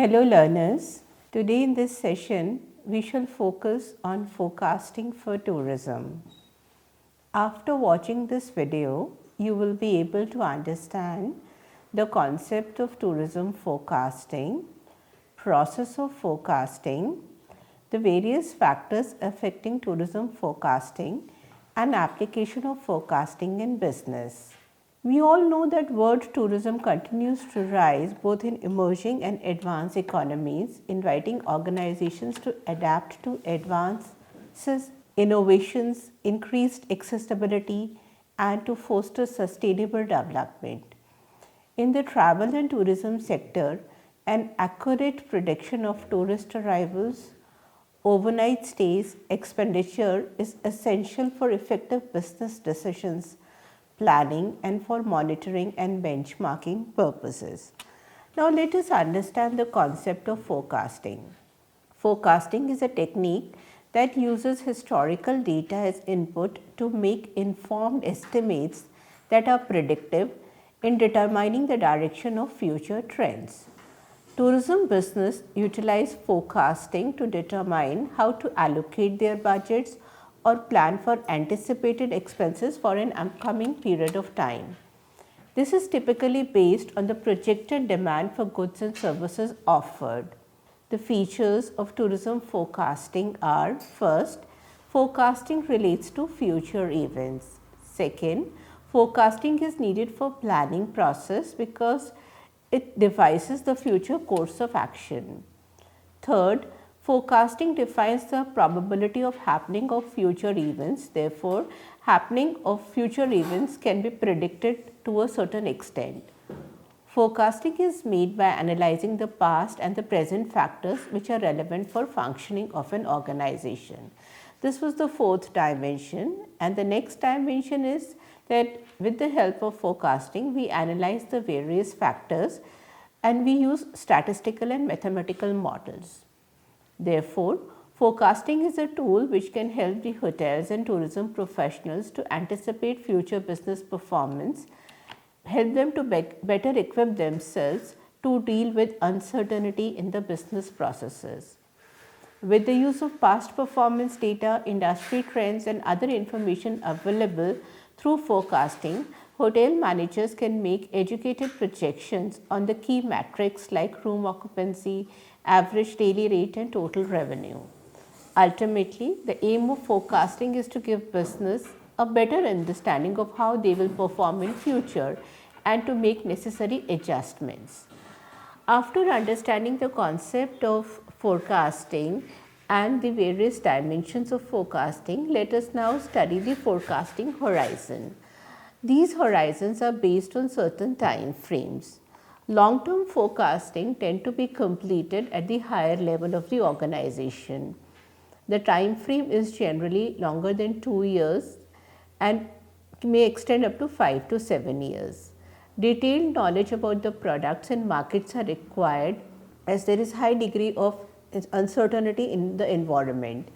Hello learners, today in this session we shall focus on forecasting for tourism. After watching this video, you will be able to understand the concept of tourism forecasting, process of forecasting, the various factors affecting tourism forecasting and application of forecasting in business. We all know that word tourism continues to rise both in emerging and advanced economies, inviting organizations to adapt to advances, innovations, increased accessibility, and to foster sustainable development. In the travel and tourism sector, an accurate prediction of tourist arrivals, overnight stays, expenditure is essential for effective business decisions planning and for monitoring and benchmarking purposes. Now let us understand the concept of forecasting. Forecasting is a technique that uses historical data as input to make informed estimates that are predictive in determining the direction of future trends. Tourism business utilize forecasting to determine how to allocate their budgets or plan for anticipated expenses for an upcoming period of time. This is typically based on the projected demand for goods and services offered. The features of tourism forecasting are: first, forecasting relates to future events. Second, forecasting is needed for planning process because it devises the future course of action. Third, forecasting defines the probability of happening of future events. Therefore, happening of future events can be predicted to a certain extent. Forecasting is made by analyzing the past and the present factors which are relevant for functioning of an organization. This was the fourth dimension, and the next dimension is that with the help of forecasting we analyze the various factors and we use statistical and mathematical models. Therefore, forecasting is a tool which can help the hotels and tourism professionals to anticipate future business performance, help them to better equip themselves to deal with uncertainty in the business processes. With the use of past performance data, industry trends and other information available through forecasting, hotel managers can make educated projections on the key metrics like room occupancy, average daily rate and total revenue. Ultimately, the aim of forecasting is to give business a better understanding of how they will perform in future and to make necessary adjustments. After understanding the concept of forecasting and the various dimensions of forecasting, let us now study the forecasting horizon. These horizons are based on certain time frames. Long-term forecasting tend to be completed at the higher level of the organization. The time frame is generally longer than 2 years and may extend up to 5 to 7 years. Detailed knowledge about the products and markets are required as there is high degree of uncertainty in the environment.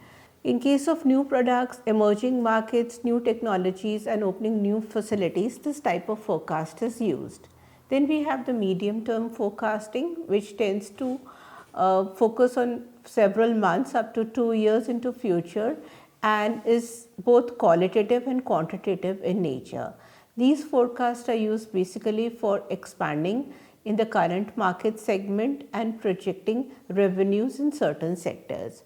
In case of new products, emerging markets, new technologies and opening new facilities, this type of forecast is used. Then we have the medium term forecasting, which tends to focus on several months up to 2 years into future and is both qualitative and quantitative in nature. These forecasts are used basically for expanding in the current market segment and projecting revenues in certain sectors.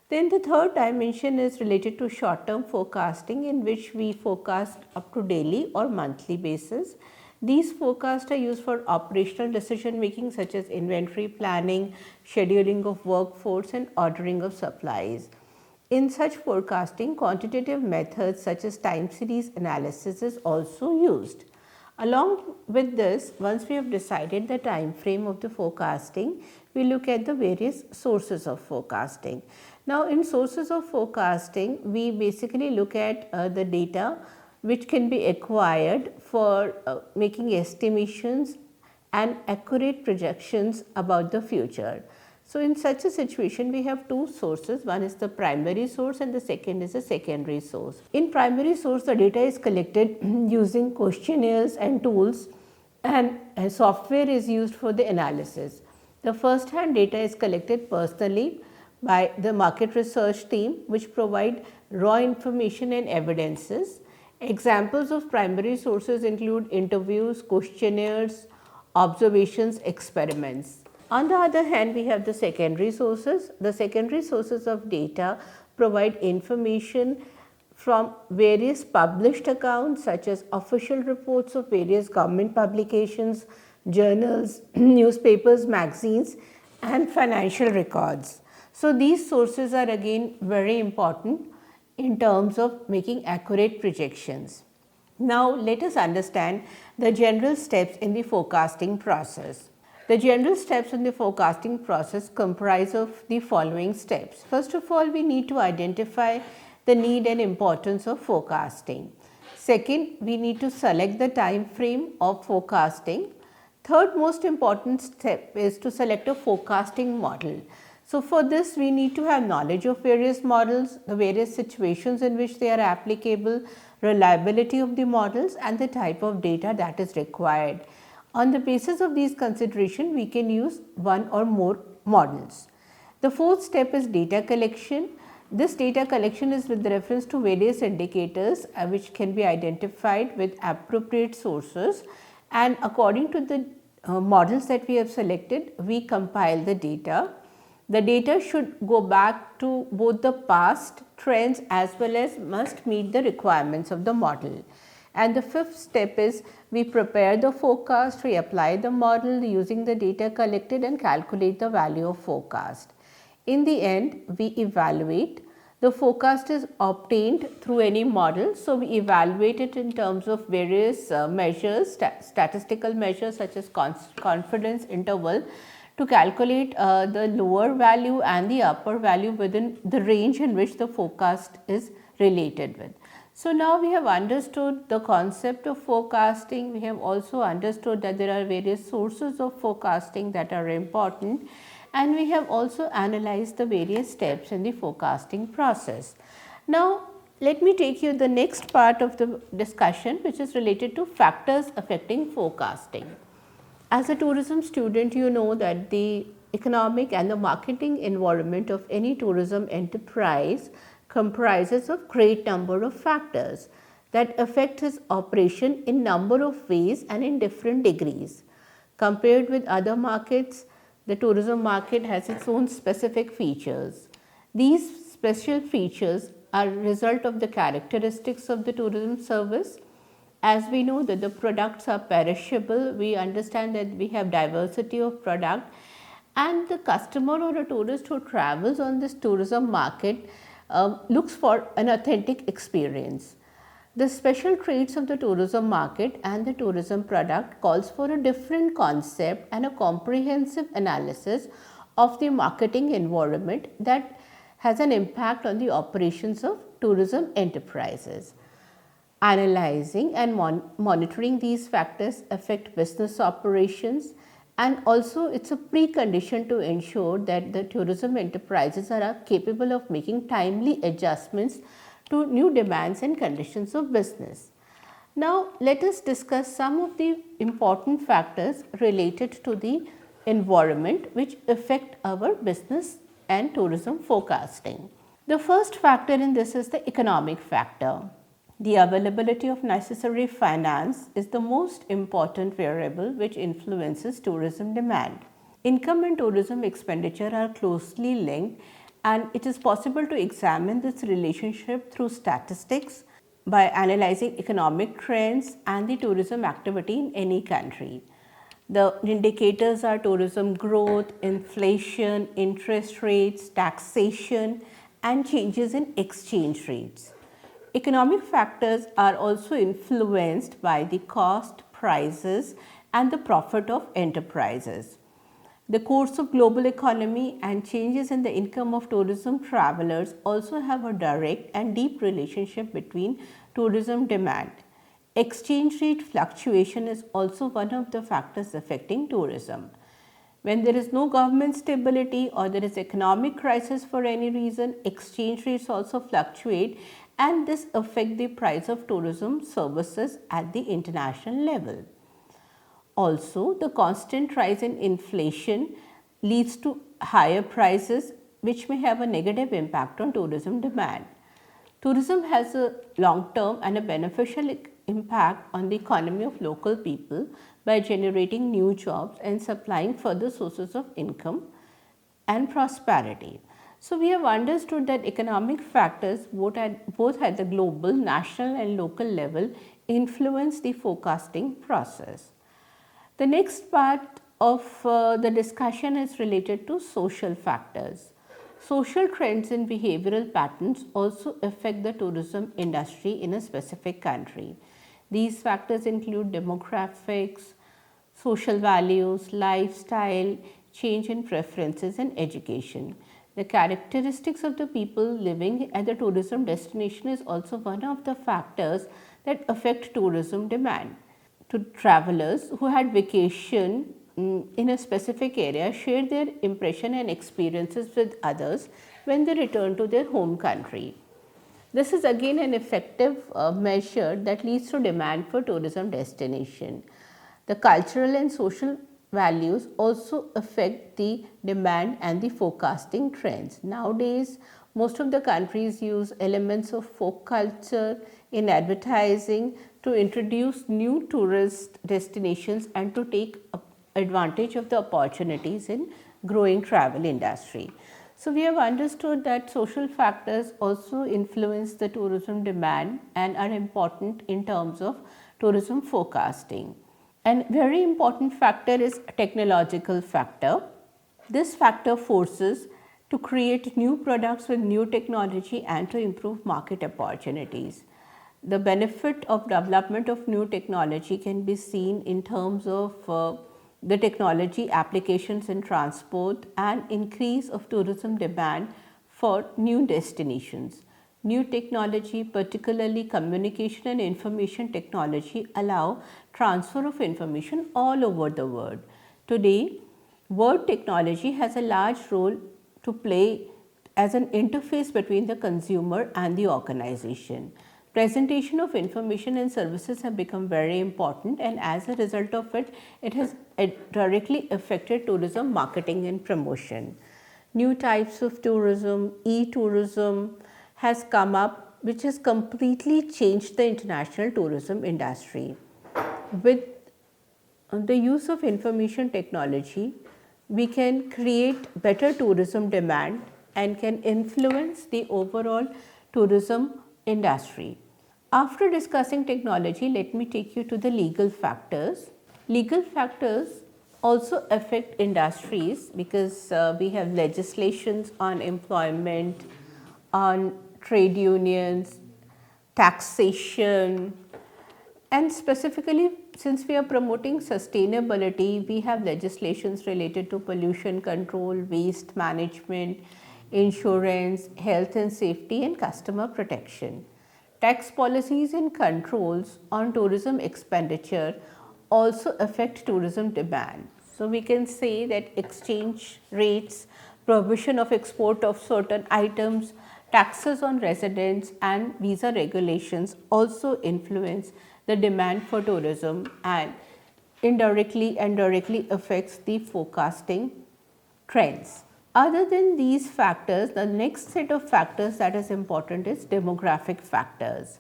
Then the third dimension is related to short term forecasting, in which we forecast up to daily or monthly basis. These forecasts are used for operational decision making such as inventory planning, scheduling of workforce and ordering of supplies. In such forecasting, quantitative methods such as time series analysis is also used. Along with this, once we have decided the time frame of the forecasting, we look at the various sources of forecasting. Now, in sources of forecasting, we basically look at the data which can be acquired for making estimations and accurate projections about the future. So, in such a situation, we have two sources. One is the primary source and the second is a secondary source. In primary source, the data is collected using questionnaires and tools, and software is used for the analysis. The first-hand data is collected personally by the market research team, which provide raw information and evidences. Examples of primary sources include interviews, questionnaires, observations, experiments. On the other hand, we have the secondary sources. The secondary sources of data provide information from various published accounts such as official reports of various government publications, journals, newspapers, magazines and financial records. So, these sources are again very important in terms of making accurate projections. Now, let us understand the general steps in the forecasting process. The general steps in the forecasting process comprise of the following steps. First of all, we need to identify the need and importance of forecasting. Second, we need to select the time frame of forecasting. Third most important step is to select a forecasting model. So, for this we need to have knowledge of various models, the various situations in which they are applicable, reliability of the models and the type of data that is required. On the basis of these considerations, we can use one or more models. The fourth step is data collection. This data collection is with reference to various indicators which can be identified with appropriate sources, and according to the models that we have selected, we compile the data. The data should go back to both the past trends as well as must meet the requirements of the model. And the fifth step is we prepare the forecast, we apply the model using the data collected and calculate the value of forecast. In the end, we evaluate. The forecast is obtained through any model. So, we evaluate it in terms of various measures, statistical measures such as confidence interval, to calculate the lower value and the upper value within the range in which the forecast is related with. So, now we have understood the concept of forecasting. We have also understood that there are various sources of forecasting that are important, and we have also analyzed the various steps in the forecasting process. Now, let me take you the next part of the discussion, which is related to factors affecting forecasting. As a tourism student, you know that the economic and the marketing environment of any tourism enterprise comprises of great number of factors that affect its operation in number of ways and in different degrees. Compared with other markets, the tourism market has its own specific features. These special features are a result of the characteristics of the tourism service. As we know that the products are perishable, we understand that we have diversity of product, and the customer or a tourist who travels on this tourism market looks for an authentic experience. The special traits of the tourism market and the tourism product calls for a different concept and a comprehensive analysis of the marketing environment that has an impact on the operations of tourism enterprises. Analyzing and monitoring these factors affect business operations, and also it is a precondition to ensure that the tourism enterprises are capable of making timely adjustments to new demands and conditions of business. Now, let us discuss some of the important factors related to the environment which affect our business and tourism forecasting. The first factor in this is the economic factor. The availability of necessary finance is the most important variable which influences tourism demand. Income and tourism expenditure are closely linked, and it is possible to examine this relationship through statistics by analyzing economic trends and the tourism activity in any country. The indicators are tourism growth, inflation, interest rates, taxation, and changes in exchange rates. Economic factors are also influenced by the cost, prices, and the profit of enterprises. The course of global economy and changes in the income of tourism travelers also have a direct and deep relationship between tourism demand. Exchange rate fluctuation is also one of the factors affecting tourism. When there is no government stability or there is economic crisis for any reason, exchange rates also fluctuate, and this affects the price of tourism services at the international level. Also, the constant rise in inflation leads to higher prices, which may have a negative impact on tourism demand. Tourism has a long term and a beneficial impact on the economy of local people by generating new jobs and supplying further sources of income and prosperity. So, we have understood that economic factors both at the global, national and local level influence the forecasting process. The next part of the discussion is related to social factors. Social trends and behavioral patterns also affect the tourism industry in a specific country. These factors include demographics, social values, lifestyle, change in preferences and education. The characteristics of the people living at the tourism destination is also one of the factors that affect tourism demand. To travelers who had vacation in a specific area share their impression and experiences with others when they return to their home country. This is again an effective measure that leads to demand for tourism destination. The cultural and social values also affect the demand and the forecasting trends. Nowadays, most of the countries use elements of folk culture in advertising to introduce new tourist destinations and to take advantage of the opportunities in growing travel industry. So, we have understood that social factors also influence the tourism demand and are important in terms of tourism forecasting. And very important factor is technological factor. This factor forces to create new products with new technology and to improve market opportunities. The benefit of development of new technology can be seen in terms of the technology applications in transport and increase of tourism demand for new destinations. New technology, particularly communication and information technology, allow transfer of information all over the world. Today, word technology has a large role to play as an interface between the consumer and the organization. Presentation of information and services have become very important, and as a result of it, it has directly affected tourism marketing and promotion. New types of tourism, e-tourism has come up, which has completely changed the international tourism industry. With the use of information technology, we can create better tourism demand and can influence the overall tourism industry. After discussing technology, let me take you to the legal factors. Legal factors also affect industries because we have legislations on employment, on trade unions, taxation, and specifically since we are promoting sustainability, we have legislations related to pollution control, waste management, insurance, health and safety and customer protection. Tax policies and controls on tourism expenditure also affect tourism demand. So, we can say that exchange rates, prohibition of export of certain items, taxes on residents and visa regulations also influence the demand for tourism and indirectly and directly affects the forecasting trends. Other than these factors, the next set of factors that is important is demographic factors.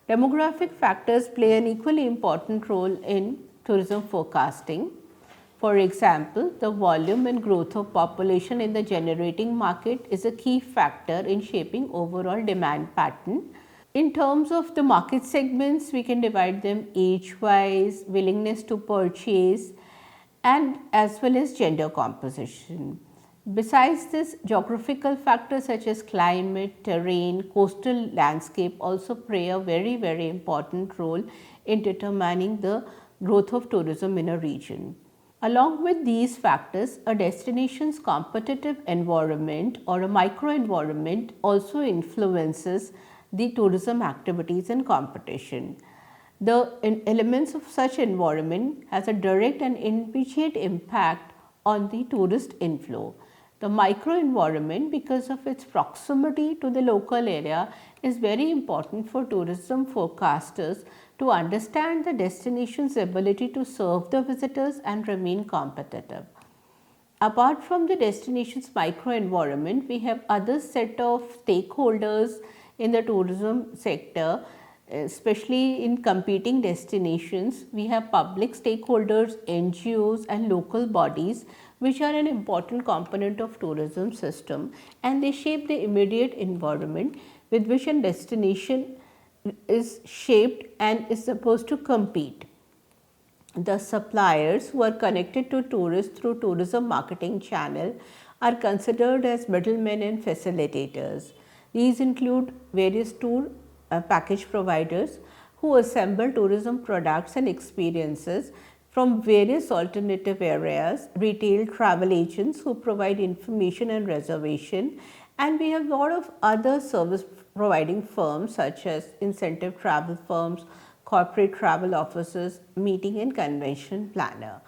Demographic factors play an equally important role in tourism forecasting. For example, the volume and growth of population in the generating market is a key factor in shaping overall demand pattern. In terms of the market segments, we can divide them age-wise, willingness to purchase, and as well as gender composition. Besides this, geographical factors such as climate, terrain, coastal landscape also play a very important role in determining the growth of tourism in a region. Along with these factors, a destination's competitive environment or a microenvironment also influences the tourism activities and competition. The elements of such environment has a direct and immediate impact on the tourist inflow. The microenvironment, because of its proximity to the local area, is very important for tourism forecasters to understand the destination's ability to serve the visitors and remain competitive. Apart from the destination's microenvironment, we have other set of stakeholders in the tourism sector, especially in competing destinations. We have public stakeholders, NGOs and local bodies which are an important component of tourism system, and they shape the immediate environment with which a destination is shaped and is supposed to compete. The suppliers who are connected to tourists through tourism marketing channel are considered as middlemen and facilitators. These include various tour package providers who assemble tourism products and experiences from various alternative areas, retail travel agents who provide information and reservation, and we have a lot of other service providing firms such as incentive travel firms, corporate travel offices, meeting and convention planner.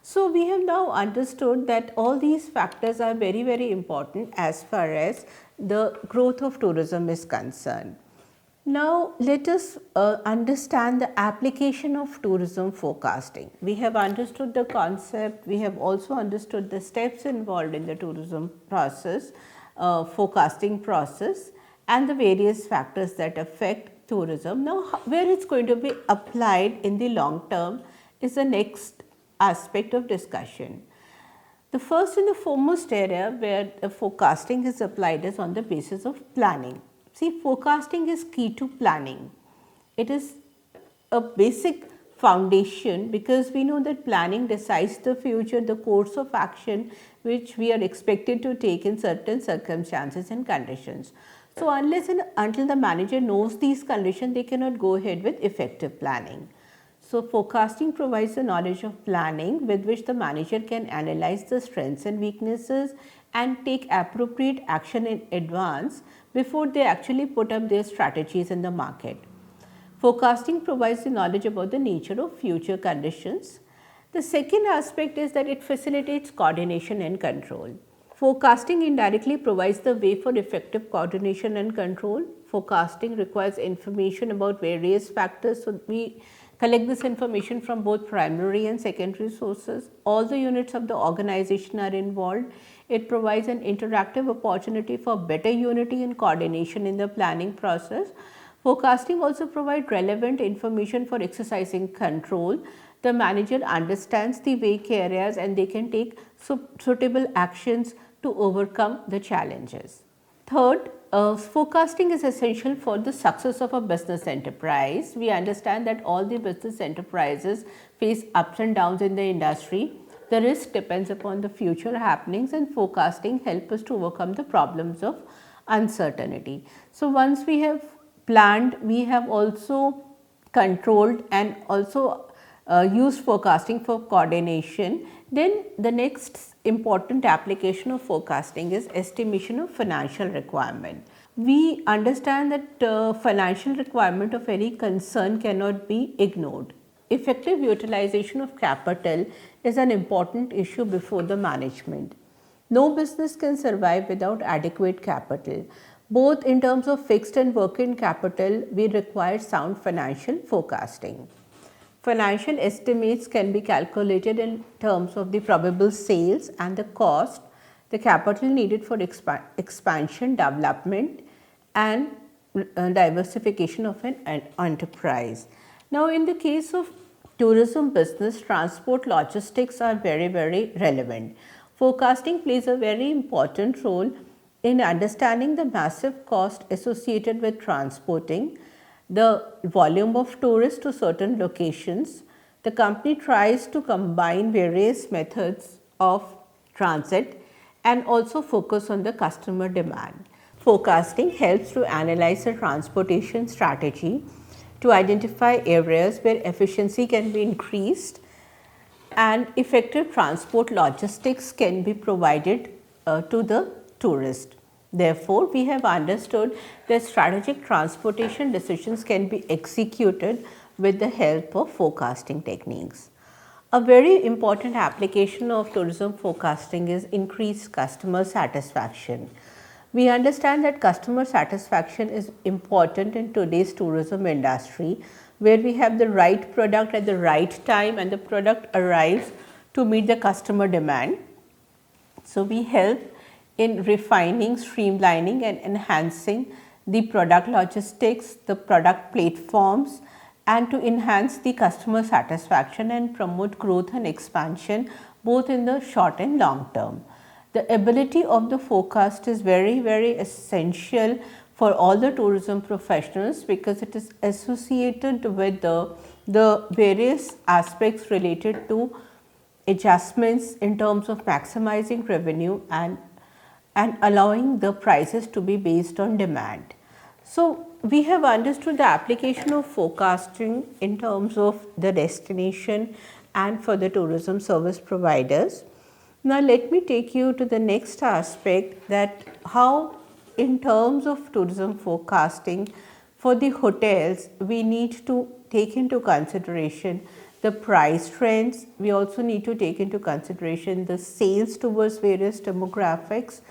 So, we have now understood that all these factors are very important as far as the growth of tourism is concerned. Now, let us understand the application of tourism forecasting. We have understood the concept, we have also understood the steps involved in the tourism process, forecasting process, and the various factors that affect tourism. Now, where it is going to be applied in the long term is the next aspect of discussion. The first and the foremost area where the forecasting is applied is on the basis of planning. See, forecasting is key to planning. It is a basic foundation because we know that planning decides the future, the course of action which we are expected to take in certain circumstances and conditions. So, unless and until the manager knows these conditions, they cannot go ahead with effective planning. So, forecasting provides the knowledge of planning with which the manager can analyze the strengths and weaknesses and take appropriate action in advance before they actually put up their strategies in the market. Forecasting provides the knowledge about the nature of future conditions. The second aspect is that it facilitates coordination and control. Forecasting indirectly provides the way for effective coordination and control. Forecasting requires information about various factors, so we collect this information from both primary and secondary sources. All the units of the organization are involved. It provides an interactive opportunity for better unity and coordination in the planning process. Forecasting also provides relevant information for exercising control. The manager understands the weak areas and they can take suitable actions to overcome the challenges. Third, forecasting is essential for the success of a business enterprise. We understand that all the business enterprises face ups and downs in the industry. The risk depends upon the future happenings, and forecasting helps us to overcome the problems of uncertainty. So, once we have planned, we have also controlled and also used forecasting for coordination. Then the next important application of forecasting is estimation of financial requirement. We understand that financial requirement of any concern cannot be ignored. Effective utilization of capital is an important issue before the management. No business can survive without adequate capital. Both in terms of fixed and working capital, we require sound financial forecasting. Financial estimates can be calculated in terms of the probable sales and the cost, the capital needed for expansion, development and diversification of an enterprise. Now, in the case of tourism business, transport logistics are very relevant. Forecasting plays a very important role in understanding the massive cost associated with transporting the volume of tourists to certain locations. The company tries to combine various methods of transit and also focus on the customer demand. Forecasting helps to analyze the transportation strategy to identify areas where efficiency can be increased and effective transport logistics can be provided to the tourist. Therefore, we have understood that strategic transportation decisions can be executed with the help of forecasting techniques. A very important application of tourism forecasting is increased customer satisfaction. We understand that customer satisfaction is important in today's tourism industry, where we have the right product at the right time and the product arrives to meet the customer demand. So, we help in refining, streamlining and enhancing the product logistics, the product platforms, and to enhance the customer satisfaction and promote growth and expansion both in the short and long term. The ability of the forecast is very, very essential for all the tourism professionals because it is associated with the various aspects related to adjustments in terms of maximizing revenue and allowing the prices to be based on demand. So, we have understood the application of forecasting in terms of the destination and for the tourism service providers. Now, let me take you to the next aspect, that how in terms of tourism forecasting for the hotels, we need to take into consideration the price trends. We also need to take into consideration the sales towards various demographics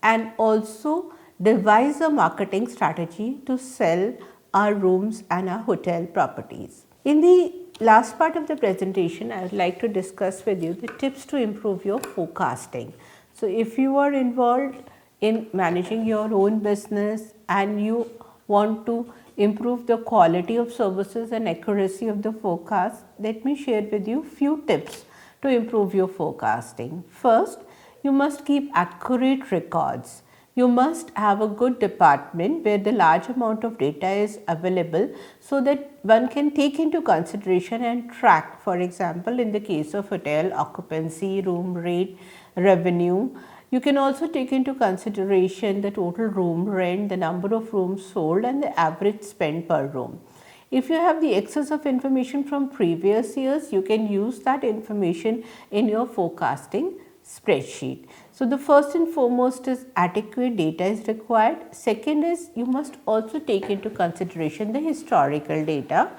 and also devise a marketing strategy to sell our rooms and our hotel properties. In the last part of the presentation, I would like to discuss with you the tips to improve your forecasting. So, if you are involved in managing your own business and you want to improve the quality of services and accuracy of the forecast, let me share with you few tips to improve your forecasting. First, you must keep accurate records. You must have a good department where the large amount of data is available so that one can take into consideration and track, for example, in the case of hotel occupancy, room rate, revenue. You can also take into consideration the total room rent, the number of rooms sold and the average spend per room. If you have the excess of information from previous years, you can use that information in your forecasting spreadsheet. So, the first and foremost is adequate data is required. Second is you must also take into consideration the historical data.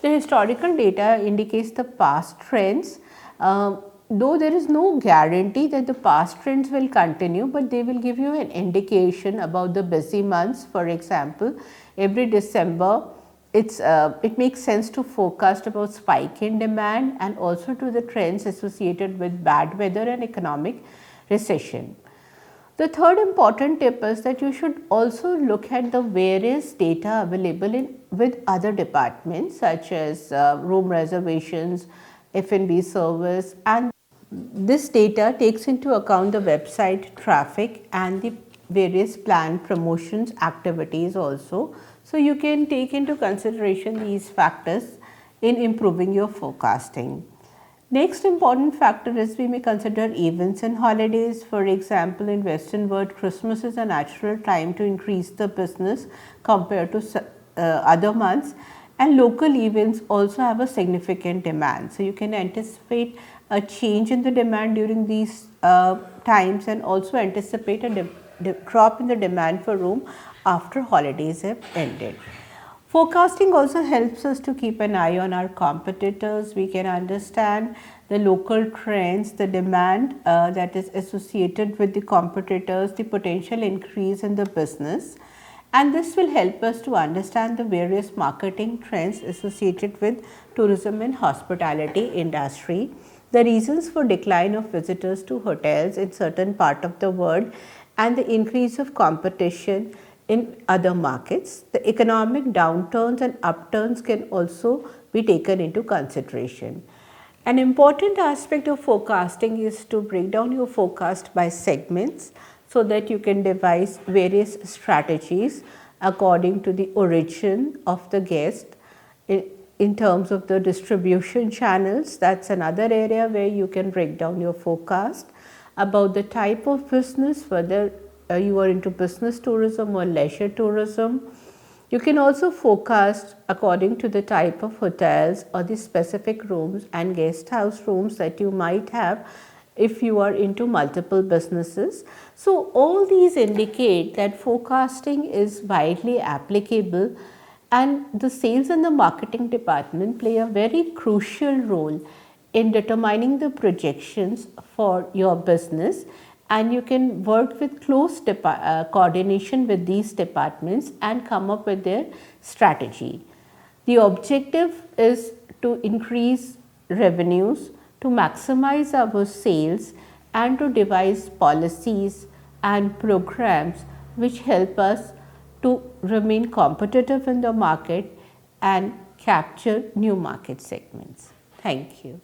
The historical data indicates the past trends. Though there is no guarantee that the past trends will continue, but they will give you an indication about the busy months. For example, every December it makes sense to forecast about spike in demand and also to the trends associated with bad weather and economic recession. The third important tip is that you should also look at the various data available with other departments such as room reservations, F&B service, and this data takes into account the website traffic and the various planned promotions activities also. So, you can take into consideration these factors in improving your forecasting. Next important factor is we may consider events and holidays. For example, in Western world, Christmas is a natural time to increase the business compared to other months, and local events also have a significant demand. So, you can anticipate a change in the demand during these times and also anticipate a drop in the demand for room after holidays have ended. Forecasting also helps us to keep an eye on our competitors. We can understand the local trends, the demand that is associated with the competitors, the potential increase in the business, and this will help us to understand the various marketing trends associated with tourism and hospitality industry, the reasons for decline of visitors to hotels in certain part of the world and the increase of competition in other markets. The economic downturns and upturns can also be taken into consideration. An important aspect of forecasting is to break down your forecast by segments so that you can devise various strategies according to the origin of the guest in terms of the distribution channels. That's another area where you can break down your forecast about the type of business, whether you are into business tourism or leisure tourism. You can also forecast according to the type of hotels or the specific rooms and guest house rooms that you might have if you are into multiple businesses. So, all these indicate that forecasting is widely applicable, and the sales and the marketing department play a very crucial role in determining the projections for your business, and you can work with close coordination with these departments and come up with their strategy. The objective is to increase revenues, to maximize our sales and to devise policies and programs which help us to remain competitive in the market and capture new market segments. Thank you.